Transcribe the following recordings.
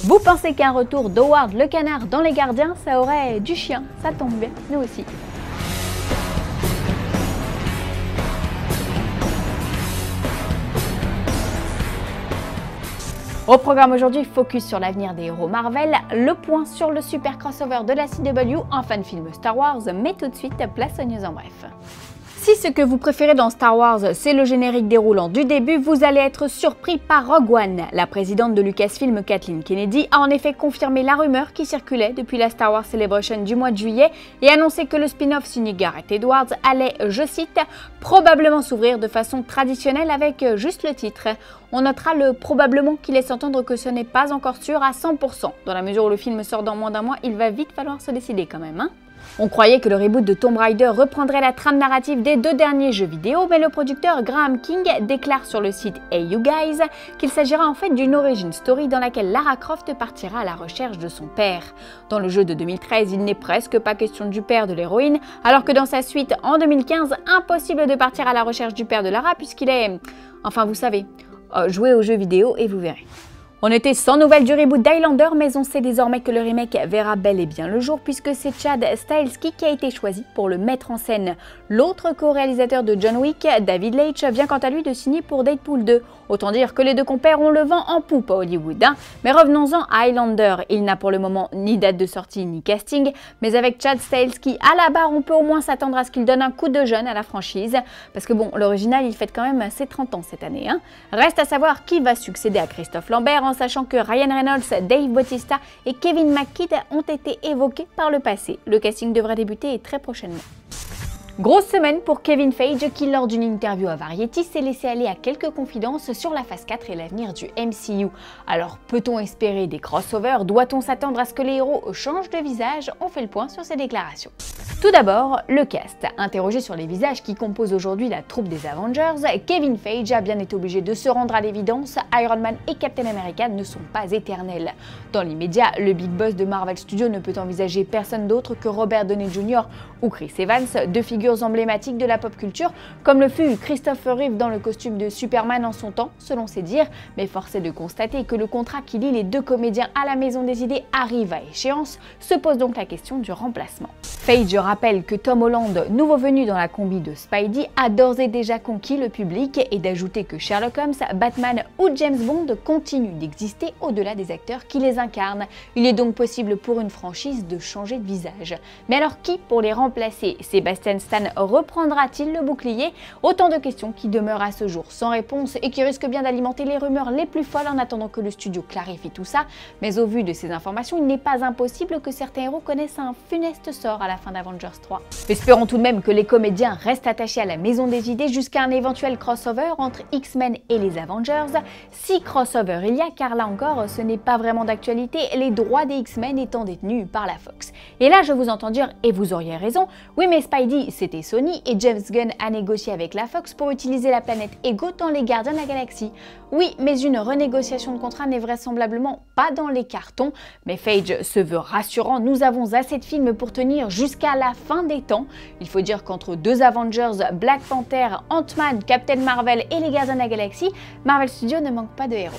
Vous pensez qu'un retour d'Howard le canard dans Les Gardiens, ça aurait du chien? Ça tombe bien, nous aussi. Au programme aujourd'hui, focus sur l'avenir des héros Marvel, le point sur le super crossover de la CW, un fan film Star Wars, mais tout de suite, place aux news en bref. Si ce que vous préférez dans Star Wars, c'est le générique déroulant du début, vous allez être surpris par Rogue One. La présidente de Lucasfilm, Kathleen Kennedy, a en effet confirmé la rumeur qui circulait depuis la Star Wars Celebration du mois de juillet et annoncé que le spin-off signé Gareth Edwards allait, je cite, probablement s'ouvrir de façon traditionnelle avec juste le titre. On notera le probablement qui laisse entendre que ce n'est pas encore sûr à 100%. Dans la mesure où le film sort dans moins d'un mois, il va vite falloir se décider quand même, hein. On croyait que le reboot de Tomb Raider reprendrait la trame narrative des 2 derniers jeux vidéo, mais le producteur Graham King déclare sur le site Hey You Guys qu'il s'agira en fait d'une origin story dans laquelle Lara Croft partira à la recherche de son père. Dans le jeu de 2013, il n'est presque pas question du père de l'héroïne, alors que dans sa suite en 2015, impossible de partir à la recherche du père de Lara puisqu'il est... Enfin vous savez, jouez aux jeux vidéo et vous verrez. On était sans nouvelles du reboot d'Highlander, mais on sait désormais que le remake verra bel et bien le jour puisque c'est Chad Stahelski qui a été choisi pour le mettre en scène. L'autre co-réalisateur de John Wick, David Leitch, vient quant à lui de signer pour Deadpool 2. Autant dire que les deux compères ont le vent en poupe à Hollywood, hein. Mais revenons-en à Highlander. Il n'a pour le moment ni date de sortie ni casting, mais avec Chad Stahelski à la barre, on peut au moins s'attendre à ce qu'il donne un coup de jeune à la franchise. Parce que bon, l'original, il fête quand même ses 30 ans cette année, hein. Reste à savoir qui va succéder à Christophe Lambert, en sachant que Ryan Reynolds, Dave Bautista et Kevin McKidd ont été évoqués par le passé. Le casting devrait débuter très prochainement. Grosse semaine pour Kevin Feige qui, lors d'une interview à Variety, s'est laissé aller à quelques confidences sur la phase 4 et l'avenir du MCU. Alors, peut-on espérer des crossovers? Doit-on s'attendre à ce que les héros changent de visage? On fait le point sur ces déclarations. Tout d'abord, le cast. Interrogé sur les visages qui composent aujourd'hui la troupe des Avengers, Kevin Feige a bien été obligé de se rendre à l'évidence, Iron Man et Captain America ne sont pas éternels. Dans l'immédiat, le big boss de Marvel Studios ne peut envisager personne d'autre que Robert Downey Jr. ou Chris Evans, deux figures emblématiques de la pop culture, comme le fut Christopher Reeve dans le costume de Superman en son temps, selon ses dires, mais force est de constater que le contrat qui lie les deux comédiens à la Maison des Idées arrive à échéance, se pose donc la question du remplacement. Feige rappelle que Tom Holland, nouveau venu dans la combi de Spidey, a d'ores et déjà conquis le public et d'ajouter que Sherlock Holmes, Batman ou James Bond continuent d'exister au-delà des acteurs qui les incarnent. Il est donc possible pour une franchise de changer de visage. Mais alors qui pour les remplacer? Sebastian Stan reprendra-t-il le bouclier? Autant de questions qui demeurent à ce jour sans réponse et qui risquent bien d'alimenter les rumeurs les plus folles en attendant que le studio clarifie tout ça. Mais au vu de ces informations, il n'est pas impossible que certains héros connaissent un funeste sort à la fin d'Avengers 3. Espérons tout de même que les comédiens restent attachés à la Maison des Idées jusqu'à un éventuel crossover entre X-Men et les Avengers. Si crossover il y a, car là encore ce n'est pas vraiment d'actualité, les droits des X-Men étant détenus par la Fox. Et là je vous entends dire, et vous auriez raison, oui mais Spidey c'était Sony et James Gunn a négocié avec la Fox pour utiliser la planète Ego dans les Gardiens de la Galaxie. Oui, mais une renégociation de contrat n'est vraisemblablement pas dans les cartons, mais Feige se veut rassurant, nous avons assez de films pour tenir jusqu'à la fin des temps. Il faut dire qu'entre deux Avengers, Black Panther, Ant-Man, Captain Marvel et les Gardiens de la Galaxie, Marvel Studios ne manque pas de héros.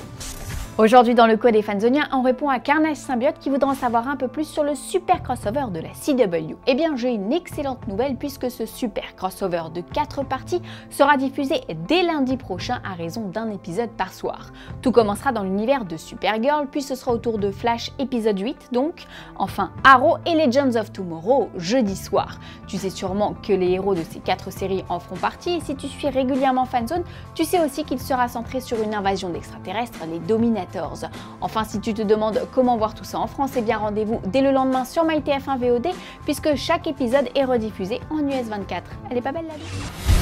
Aujourd'hui dans le Code des Fanzoniens, on répond à Carnage Symbiote qui voudra en savoir un peu plus sur le super crossover de la CW. Eh bien j'ai une excellente nouvelle puisque ce super crossover de 4 parties sera diffusé dès lundi prochain à raison d'un épisode par soir. Tout commencera dans l'univers de Supergirl, puis ce sera au tour de Flash épisode 8 donc, enfin Arrow et Legends of Tomorrow jeudi soir. Tu sais sûrement que les héros de ces 4 séries en feront partie et si tu suis régulièrement Fanzone, tu sais aussi qu'il sera centré sur une invasion d'extraterrestres, les Dominators. Enfin, si tu te demandes comment voir tout ça en France, eh bien rendez-vous dès le lendemain sur MyTF1 VOD puisque chaque épisode est rediffusé en US 24. Elle est pas belle la vie?